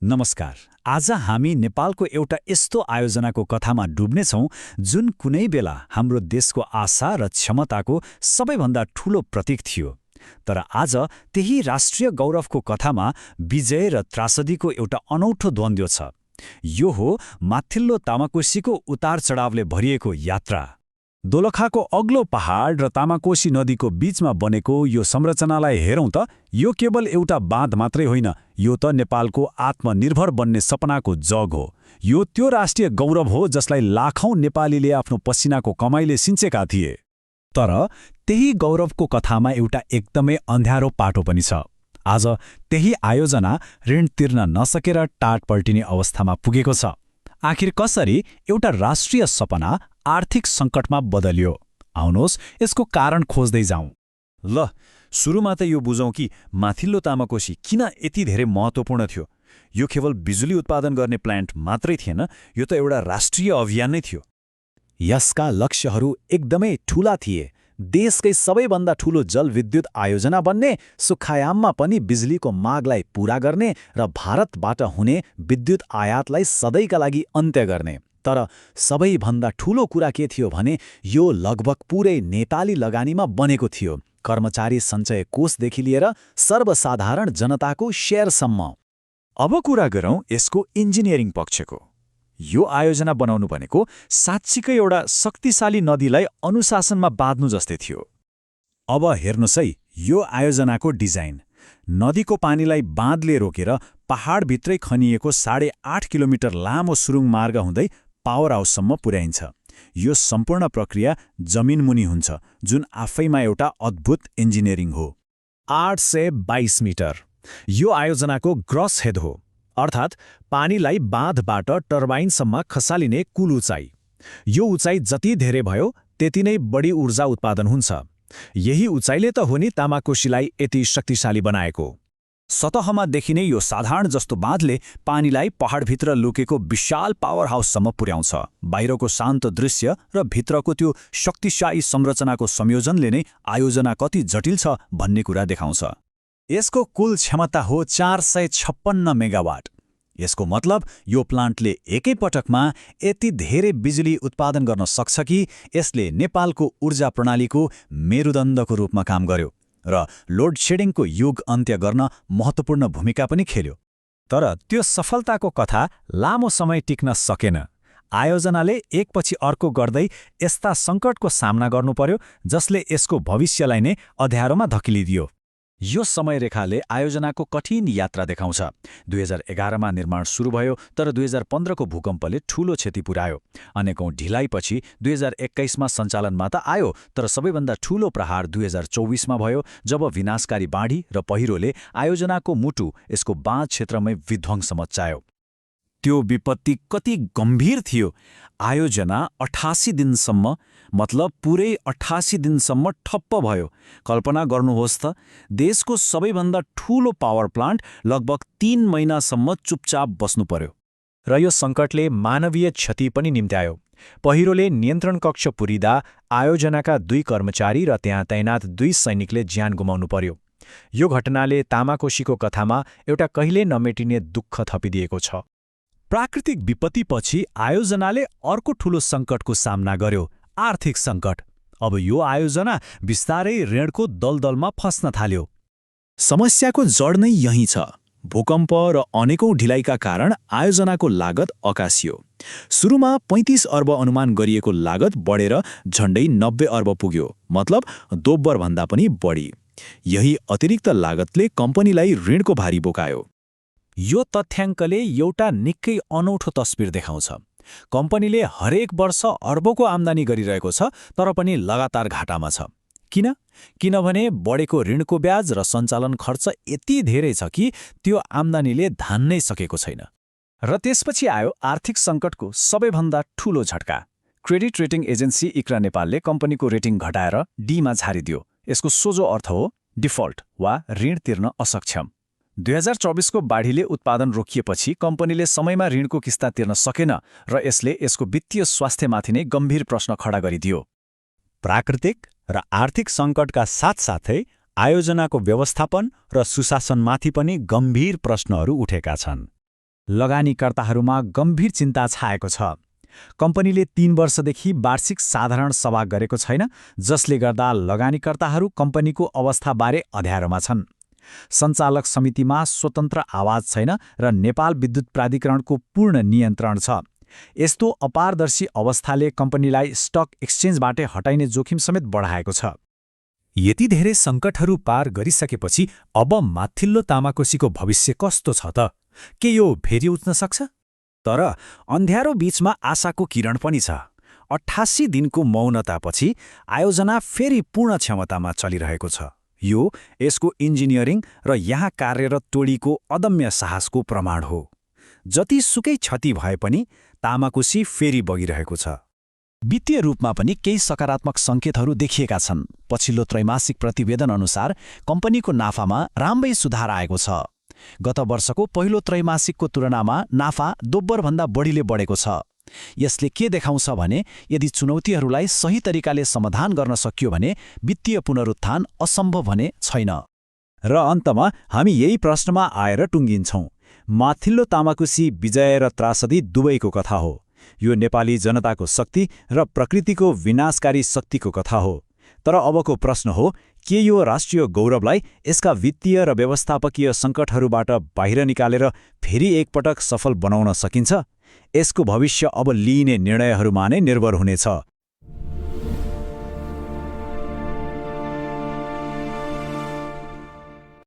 नमस्कार। आज हामी नेपालको एउटा यस्तो आयोजनाको कथामा डुब्नेछौँ जुन कुनै बेला हाम्रो देशको आशा र क्षमताको सबैभन्दा ठूलो प्रतीक थियो। तर आज त्यही राष्ट्रिय गौरवको कथामा विजय र त्रासदीको एउटा अनौठो द्वन्द्व छ। यो हो माथिल्लो तामाकोसीको उतार चढावले भरिएको यात्रा। दोलखाको अग्लो पहाड र तामाकोसी नदीको बीचमा बनेको यो संरचनालाई हेरौँ त यो केवल एउटा बाँध मात्रै होइन, यो त नेपालको आत्मनिर्भर बन्ने सपनाको जग हो। यो त्यो राष्ट्रिय गौरव हो जसलाई लाखौं नेपालीले आफ्नो पसिनाको कमाइले सिन्चेका थिए। तर त्यही गौरवको कथामा एउटा एकदमै अँध्यारो पाटो पनि छ। आज त्यही आयोजना ऋण तिर्न नसकेर टाट पल्टिने अवस्थामा पुगेको छ। आखिर कसरी एउटा राष्ट्रिय सपना आर्थिक सङ्कटमा बदलियो? आउनुहोस् यसको कारण खोज्दै जाउँ। ल, सुरुमा त यो बुझौँ कि माथिल्लो तामाकोसी किन यति धेरै महत्त्वपूर्ण थियो। यो केवल बिजुली उत्पादन गर्ने प्लान्ट मात्रै थिएन, यो त एउटा राष्ट्रिय अभियान नै थियो। यसका लक्ष्यहरू एकदमै ठूला थिए। देशकै सबैभन्दा ठूलो जलविद्युत आयोजना बन्ने, सुखायाममा पनि बिजुलीको मागलाई पूरा गर्ने र भारतबाट हुने विद्युत आयातलाई सधैँका लागि अन्त्य गर्ने। तर सबैभन्दा ठूलो कुरा के थियो भने यो लगभग पुरै नेपाली लगानीमा बनेको थियो, कर्मचारी सञ्चय कोषदेखि लिएर सर्वसाधारण जनताको शेयरसम्म। अब कुरा गरौँ यसको इन्जिनियरिङ पक्षको। यो आयोजना बनाउनु भनेको साँच्चीकै एउटा शक्तिशाली नदीलाई अनुशासनमा बाँध्नु जस्तै थियो। अब हेर्नुहोस् है यो आयोजनाको डिजाइन। नदीको पानीलाई बाँधले रोकेर पहाडभित्रै खनिएको 8.5 किलोमिटर लामो सुरुङ मार्ग हुँदै पावर हाउससम्म पुर्याइन्छ। यो सम्पूर्ण प्रक्रिया जमिनमुनि हुन्छ, जुन आफैमा एउटा अद्भुत इन्जिनियरिङ हो। 822 मिटर यो आयोजनाको ग्रस हेड हो, अर्थात् पानीलाई बाँधबाट टर्बाइनसम्म खसालिने कुल उचाइ। यो उचाइ जति धेरै भयो त्यति नै बढी ऊर्जा उत्पादन हुन्छ। यही उचाइले त हो नि तामाकोसीलाई यति शक्तिशाली बनाएको। सतहमा देखिने यो साधारण जस्तो बाँधले पानीलाई पहाडभित्र लुकेको विशाल पावर हाउससम्म पुर्याउँछ। बाहिरको शान्त दृश्य र भित्रको त्यो शक्तिशाली संरचनाको संयोजनले नै आयोजना कति जटिल छ भन्ने कुरा देखाउँछ। यसको कुल क्षमता हो 456 मेगावाट। यसको मतलब यो प्लान्टले एकै पटकमा यति धेरै बिजुली उत्पादन गर्न सक्छ कि यसले नेपालको ऊर्जा प्रणालीको मेरुदण्डको रूपमा काम गर्यो र लोड शेडिङको युग अन्त्य गर्न महत्त्वपूर्ण भूमिका पनि खेल्यो। तर त्यो सफलताको कथा लामो समय टिक्न सकेन। आयोजनाले एकपछि अर्को गर्दै यस्ता सङ्कटको सामना गर्नु पर्यो जसले यसको भविष्यलाई नै अँध्यारोमा धकिलिदियो। यो समयरेखाले आयोजनाको कठिन यात्रा देखाउँछ। 2011मा निर्माण सुरु भयो, तर 2015को भूकम्पले ठूलो क्षति पुर्यायो। अनेकौं ढिलाइपछि 2021मा सञ्चालनमा त आयो, तर सबैभन्दा ठूलो प्रहार 2024मा भयो, जब विनाशकारी बाढी र पहिरोले आयोजनाको मुटु यसको बाँध क्षेत्रमै विध्वंस मच्चायो। त्यो विपत्ति कति गम्भीर थियो। आयोजना 88 दिनसम्म, मतलब पुरै 88 दिनसम्म ठप्प भयो। कल्पना गर्नुहोस् त, देशको सबैभन्दा ठूलो पावर प्लान्ट लगभग 3 महिनासम्म चुपचाप बस्नु पर्यो। र यो सङ्कटले मानवीय क्षति पनि निम्त्यायो। पहिरोले नियन्त्रण कक्ष पुरिँदा आयोजनाका 2 कर्मचारी र त्यहाँ तैनात 2 सैनिकले ज्यान गुमाउनु पर्यो। यो घटनाले तामाकोसीको कथामा एउटा कहिले नमेटिने दुःख थपिदिएको छ। प्राकृतिक विपत्तिपछि आयोजनाले अर्को ठूलो सङ्कटको सामना गर्यो, आर्थिक सङ्कट। अब यो आयोजना बिस्तारै ऋणको दलदलमा फस्न थाल्यो। समस्याको जड नै यही छ। भूकम्प र अनेकौं ढिलाइका कारण आयोजनाको लागत अकासियो। सुरुमा 35 अर्ब अनुमान गरिएको लागत बढेर झण्डै 90 अर्ब पुग्यो, मतलब दोब्बरभन्दा पनि बढी। यही अतिरिक्त लागतले कम्पनीलाई ऋणको भारी बोकायो। यो तथ्याङ्कले एउटा निकै अनौठो तस्बिर देखाउँछ। कम्पनीले हरेक वर्ष अर्बको आम्दानी गरिरहेको छ, तर पनि लगातार घाटामा छ। किन? किनभने बढेको ऋणको ब्याज र सञ्चालन खर्च यति धेरै छ कि त्यो आम्दानीले धान्नै सकेको छैन। र त्यसपछि आयो आर्थिक सङ्कटको सबैभन्दा ठूलो झट्का। क्रेडिट रेटिङ एजेन्सी इक्रा नेपालले कम्पनीको रेटिङ घटाएर डीमा झारिदियो। यसको सोझो अर्थ हो डिफल्ट वा ऋण तिर्न असक्षम। 2024को बाढीले उत्पादन रोकिएपछि कम्पनीले समयमा ऋणको किस्ता तिर्न सकेन र यसले यसको वित्तीय स्वास्थ्यमाथि नै गम्भीर प्रश्न खडा गरिदियो। प्राकृतिक र आर्थिक सङ्कटका साथसाथै आयोजनाको व्यवस्थापन र सुशासनमाथि पनि गम्भीर प्रश्नहरू उठेका छन्। लगानीकर्ताहरूमा गम्भीर चिन्ता छाएको छ। कम्पनीले 3 वर्षदेखि वार्षिक साधारण सभा गरेको छैन, जसले गर्दा लगानीकर्ताहरू कम्पनीको अवस्थाबारे अँध्यारोमा छन्। सञ्चालक समितिमा स्वतन्त्र आवाज छैन र नेपाल विद्युत प्राधिकरणको पूर्ण नियन्त्रण छ। यस्तो अपारदर्शी अवस्थाले कम्पनीलाई स्टक एक्सचेन्जबाटै हटाइने जोखिम समेत बढाएको छ। यति धेरै सङ्कटहरू पार गरिसकेपछि अब माथिल्लो तामाकोसीको भविष्य कस्तो छ त? के यो फेरि उठ्न सक्छ? तर अन्ध्यारो बीचमा आशाको किरण पनि छ। 88 दिनको मौनतापछि आयोजना फेरि पूर्ण क्षमतामा चलिरहेको छ। यो यसको इन्जिनियरिङ र यहाँ कार्यरत टोलीको अदम्य साहसको प्रमाण हो। जतिसुकै क्षति भए पनि तामाकोसी फेरि बगिरहेको छ। वित्तीय रूपमा पनि केही सकारात्मक सङ्केतहरू देखिएका छन्। पछिल्लो त्रैमासिक प्रतिवेदन अनुसार कम्पनीको नाफामा राम्रै सुधार आएको छ। गत वर्षको पहिलो त्रैमासिकको तुलनामा नाफा दोब्बरभन्दा बढीले बढेको छ। यसले के देखाउँछ भने यदि चुनौतीहरूलाई सही तरिकाले समाधान गर्न सकियो भने वित्तीय पुनरुत्थान असम्भव भने छैन। र अन्तमा हामी यही प्रश्नमा आएर टुङ्गिन्छौँ। माथिल्लो तामाकोसी विजय र त्रासदी दुवैको कथा हो। यो नेपाली जनताको शक्ति र प्रकृतिको विनाशकारी शक्तिको कथा हो। तर अबको प्रश्न हो, के यो राष्ट्रिय गौरवलाई यसका वित्तीय र व्यवस्थापकीय सङ्कटहरूबाट बाहिर निकालेर फेरि एकपटक सफल बनाउन सकिन्छ? यसको भविष्य अब लिइने निर्णयहरूमा नै निर्भर हुनेछ।